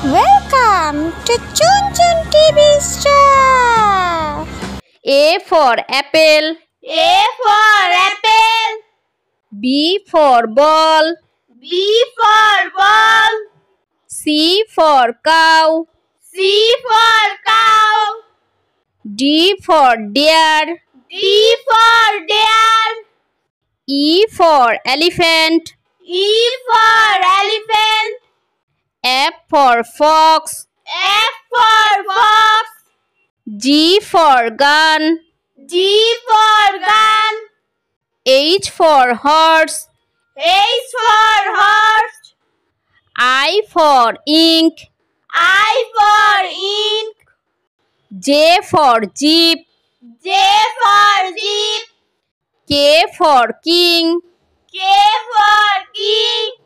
Welcome to Chun Chun TV Stuff. A for apple. A for apple. B for ball. B for ball. C for cow. C for cow. D for deer. D for deer. E for elephant. E for elephant. F for fox. F for fox. G for gun. G for gun. H for horse. H for horse. I for ink. I for ink. J for jeep. J for jeep. K for king. K for king.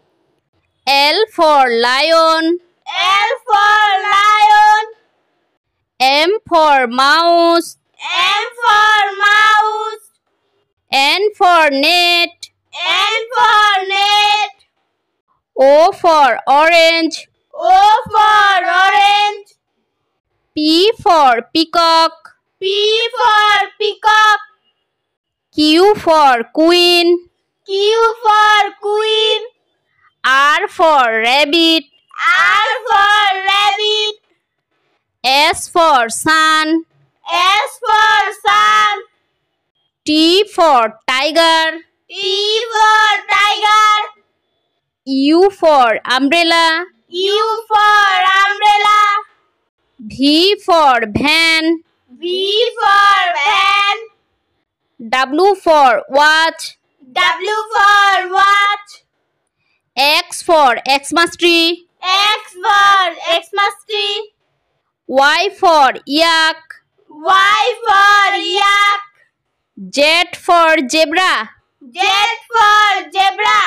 L for lion. L for lion. M for mouse. M for mouse. N for net. N for net. O for orange. O for orange. P for peacock. P for peacock. Q for queen. Q for queen. R for rabbit. R for rabbit. S for sun. S for sun. T for tiger. T for tiger. U for umbrella. U for umbrella. V for van. V for van. W for watch. W for watch. X for Xmas tree. X for Xmas tree. Y for yak. Y for yak. Z for zebra. Z for zebra.